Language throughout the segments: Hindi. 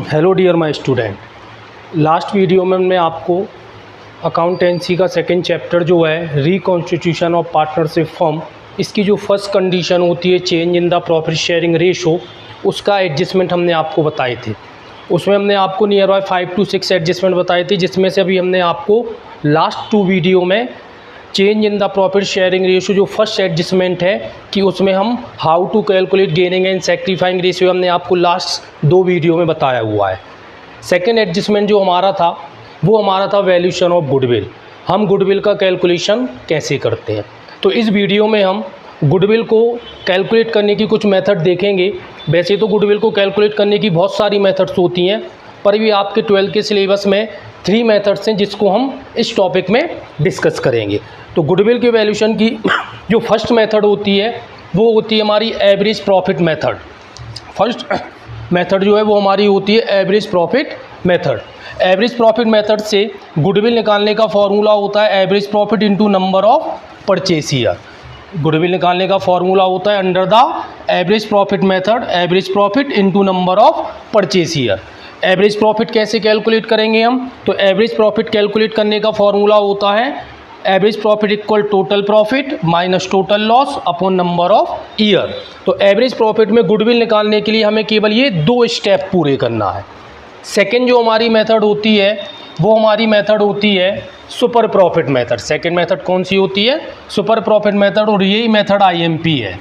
Hello dear my student, last video में हमने आपको अकाउंटेंसी का सेकंड चैप्टर जो है रिकॉन्स्टिट्यूशन ऑफ पार्टनरशिप फर्म, इसकी जो फर्स्ट कंडीशन होती है change in the profit sharing ratio, उसका एडजस्टमेंट हमने आपको बताए थे। उसमें हमने आपको नियर बाय 5 to 6 एडजस्टमेंट बताए थे, जिसमें से अभी हमने आपको लास्ट 2 वीडियो में change in the profit sharing ratio जो फर्स्ट एडजस्टमेंट है कि उसमें हम how to calculate gaining and sacrificing ratio हमने आपको लास्ट 2 वीडियो में बताया हुआ है। सेकंड एडजस्टमेंट जो हमारा था वो हमारा था वैल्यूशन ऑफ गुडविल। हम गुडविल का कैलकुलेशन कैसे करते हैं, तो इस वीडियो में हम गुडविल को कैलकुलेट करने की कुछ मेथड देखेंगे। वैसे तो गुडविल को कैलकुलेट करने की बहुत सारी मेथड्स होती हैं, पर भी आपके 12 के सिलेबस में 3 मेथड्स हैं जिसको हम इस टॉपिक में डिस्कस करेंगे। तो गुडविल के वैल्यूशन की जो फर्स्ट मेथड होती है वो होती है हमारी average profit method. First method जो है वो हमारी होती है average profit method. Average profit method से गुडविल निकालने का फॉर्मूला होता है average profit into number of purchase year. Goodwill निकालने का फॉर्मूला होता है under the average profit method average profit into number of purchase year. Average profit कैसे कैलकुलेट करेंगे हम, तो एवरेज प्रॉफिट कैलकुलेट करने का फॉर्मूला होता है average profit equal total profit minus total loss upon number of year. तो एवरेज प्रॉफिट में गुडविल निकालने के लिए हमें केवल ये 2 स्टेप पूरे करना है। सेकंड जो हमारी मेथड होती है वो हमारी मेथड होती है super profit method. Second method कौन सी होती है, सुपर प्रॉफिट मेथड, और यही मेथड आईएमपी है।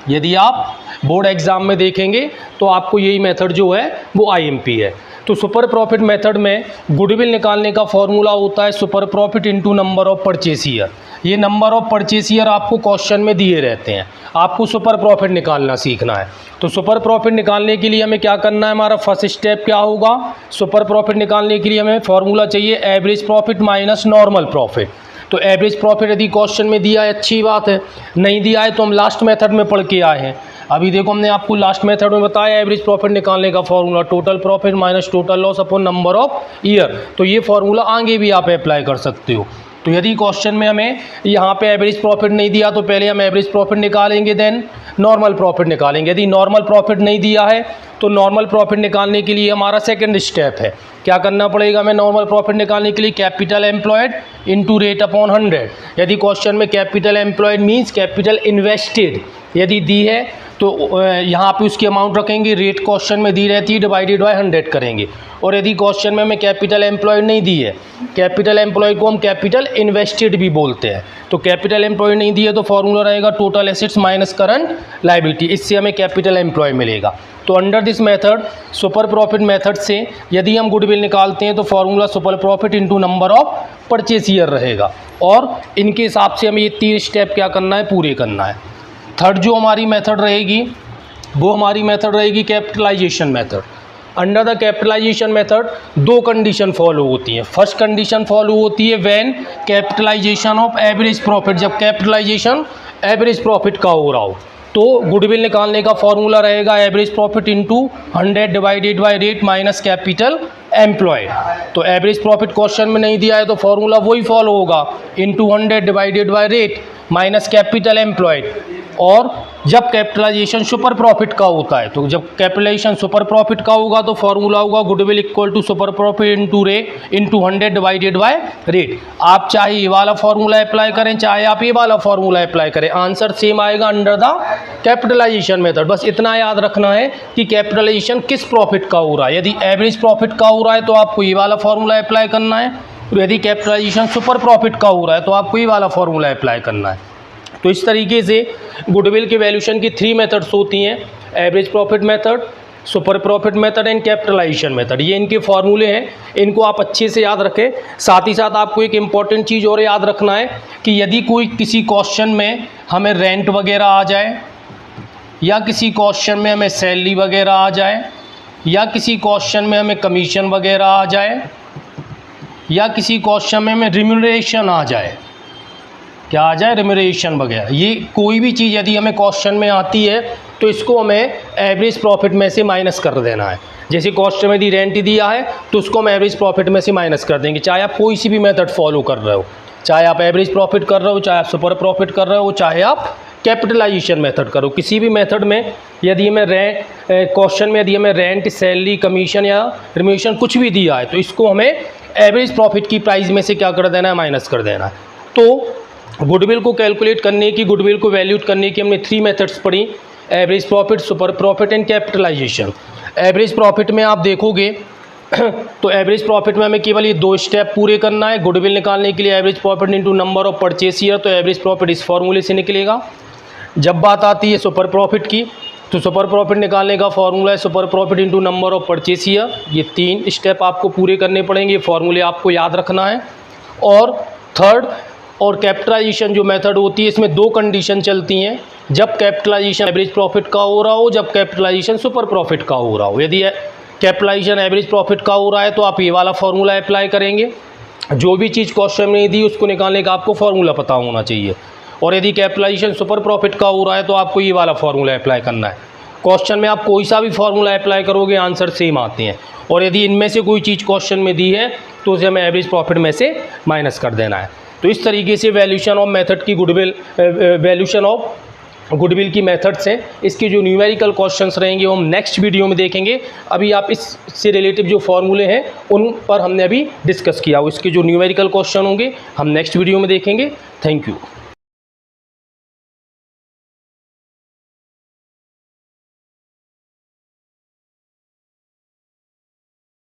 यदि आप बोर्ड एग्ज़ाम में देखेंगे तो आपको यही मेथड जो है वो आईएमपी है। तो सुपर प्रॉफिट मेथड में गुडविल निकालने का फॉर्मूला होता है super profit into number of purchase year. ये नंबर ऑफ परचेस ईयर आपको क्वेश्चन में दिए रहते हैं, आपको सुपर प्रॉफिट निकालना सीखना है। तो सुपर प्रॉफिट निकालने के लिए हमें क्या करना है, हमारा फर्स्ट स्टेप क्या होगा, सुपर प्रॉफिट निकालने के लिए हमें फॉर्मूला चाहिए average profit minus normal profit. तो एवरेज प्रॉफिट यदि क्वेश्चन में दिया है अच्छी बात है, नहीं दिया है तो हम लास्ट मेथड में पढ़ के आए हैं। अभी देखो हमने आपको लास्ट मेथड में बताया एवरेज प्रॉफिट निकालने का formula total profit minus total loss upon number of year. तो ये फॉर्मूला आगे भी आप अप्लाई कर सकते हो। तो यदि क्वेश्चन में हमें यहाँ पे एवरेज प्रॉफिट नहीं दिया तो पहले हम एवरेज प्रॉफिट निकालेंगे, देन नॉर्मल प्रॉफिट निकालेंगे। यदि नॉर्मल प्रॉफिट नहीं दिया है तो नॉर्मल प्रॉफिट निकालने के लिए हमारा सेकंड स्टेप है, क्या करना पड़ेगा हमें नॉर्मल प्रॉफिट निकालने के लिए capital employed into rate upon 100। यदि क्वेश्चन में capital employed means capital invested यदि दी है तो यहाँ पे उसकी अमाउंट रखेंगे, रेट क्वेश्चन में दी रहती है डिवाइडेड बाय 100 करेंगे। और यदि क्वेश्चन में हमें कैपिटल एम्प्लॉयड नहीं दी है, कैपिटल एम्प्लॉयड को हम कैपिटल इन्वेस्टेड भी बोलते हैं, तो कैपिटल एम्प्लॉयड नहीं दी है तो फॉर्मूला रहेगा total assets minus current liability, इससे हमें कैपिटल एम्प्लॉय मिलेगा। तो under this method super profit method से यदि हम गुडविल निकालते हैं तो formula super profit into number of purchase year रहेगा, और इनके हिसाब से हमें ये 3 स्टेप क्या करना है, पूरे करना है। थर्ड जो हमारी मेथड रहेगी वो हमारी मेथड रहेगी capitalisation method. Under the capitalisation method 2 condition follow होती हैं। फर्स्ट कंडीशन फॉलो होती है when capitalisation of average profit, जब कैपिटलाइजेशन एवरेज प्रॉफिट का हो रहा हो तो गुडविल निकालने का फॉर्मूला रहेगा average profit into 100 divided by rate minus capital employed. तो एवरेज प्रॉफिट क्वेश्चन में नहीं दिया है तो फॉर्मूला वही फॉलो होगा into 100 divided by rate minus capital employed. और जब कैपिटलाइजेशन सुपर प्रॉफिट का होता है, तो जब कैपिटलाइजेशन सुपर प्रॉफिट का होगा तो फॉर्मूला होगा goodwill equal to super profit into 100 divided by rate. आप चाहे ये वाला फॉर्मूला अप्लाई करें चाहे आप ये वाला फॉर्मूला अप्लाई करें, आंसर सेम आएगा अंडर द कैपिटलाइजेशन मेथड। बस इतना याद रखना है कि कैपिटलाइजेशन किस प्रॉफिट का हो रहा है। यदि एवरेज प्रॉफिट का हो रहा है तो आपको ये वाला फॉर्मूला अप्लाई करना है, और यदि कैपिटलाइजेशन सुपर प्रॉफिट का हो रहा है तो आपको ये वाला फॉर्मूला अप्लाई करना है। तो इस तरीके से गुडविल के वैल्यूशन की 3 मेथड्स होती हैं, average profit method, super profit method and capitalisation method. ये इनके फॉर्मूले हैं, इनको आप अच्छे से याद रखें। साथ ही साथ आपको एक इम्पॉर्टेंट चीज़ और याद रखना है कि यदि कोई किसी क्वेश्चन में हमें रेंट वगैरह आ जाए, या किसी क्वेश्चन में हमें सैलरी वगैरह आ जाए, या किसी क्वेश्चन में हमें कमीशन वगैरह आ जाए, या किसी क्वेश्चन में हमें रिम्यूनरेशन आ जाए, क्या आ जाए, रिम्यूनरेशन वगैरह, ये कोई भी चीज़ यदि हमें क्वेश्चन में आती है तो इसको हमें एवरेज प्रॉफिट में से माइनस कर देना है। जैसे क्वेश्चन में यदि रेंट दिया है तो उसको हम एवरेज प्रॉफिट में से माइनस कर देंगे, चाहे आप कोई सी भी मेथड फॉलो कर रहे हो, चाहे आप एवरेज प्रॉफिट कर रहे हो, चाहे आप सुपर प्रॉफिट कर रहे हो, चाहे आप कैपिटलाइजेशन मेथड करो। किसी भी मेथड में यदि हमें क्वेश्चन में यदि हमें रेंट, सैलरी, कमीशन या रिम्यूनरेशन कुछ भी दिया है तो इसको हमें एवरेज प्रॉफिट की प्राइस में से क्या कर देना है, माइनस कर देना है। तो गुडविल को कैलकुलेट करने की, गुडविल को वैल्यूट करने की हमने 3 मेथड्स पढ़ी, average profit, super profit and capitalisation. Average profit में आप देखोगे तो एवरेज प्रॉफिट में हमें केवल ये 2 स्टेप पूरे करना है। गुडविल निकालने के लिए average profit into number of purchase year, तो एवरेज प्रॉफिट इस फॉर्मूले से निकलेगा। जब बात आती है सुपर प्रॉफिट की, तो सुपर प्रॉफिट निकालने का फॉर्मूला है super profit into number of purchase year. ये 3 स्टेप आपको पूरे करने पड़ेंगे, फॉर्मूले आपको याद रखना है। और थर्ड और कैपिटलाइजेशन जो मेथड होती है, इसमें 2 कंडीशन चलती हैं, जब कैपिटलाइजेशन एवरेज प्रॉफिट का हो रहा हो, जब कैपिटलाइजेशन सुपर प्रॉफिट का हो रहा हो। यदि कैपिटलाइजेशन एवरेज प्रॉफिट का हो रहा है तो आप ये वाला फॉर्मूला अप्लाई करेंगे। जो भी चीज़ क्वेश्चन में दी उसको निकालने का आपको फॉर्मूला पता होना चाहिए। और यदि कैपिटलाइजेशन सुपर प्रॉफिट का हो रहा है तो आपको ये वाला फॉर्मूला अप्लाई करना है। क्वेश्चन में आप कोई सा भी फॉर्मूला अप्लाई करोगे आंसर सेम आते हैं। और यदि इनमें से कोई चीज़ क्वेश्चन में दी है तो उसे हमें एवरेज प्रॉफिट में से माइनस कर देना है। तो इस तरीके से वैल्यूशन ऑफ मेथड की वैल्यूशन ऑफ गुडविल की मेथड्स हैं। इसके जो न्यूमेरिकल क्वेश्चंस रहेंगे वो हम नेक्स्ट वीडियो में देखेंगे। अभी आप इससे रिलेटिव जो फॉर्मूले हैं उन पर हमने अभी डिस्कस किया, इसके जो न्यूमेरिकल क्वेश्चन होंगे हम नेक्स्ट वीडियो में देखेंगे। Thank you.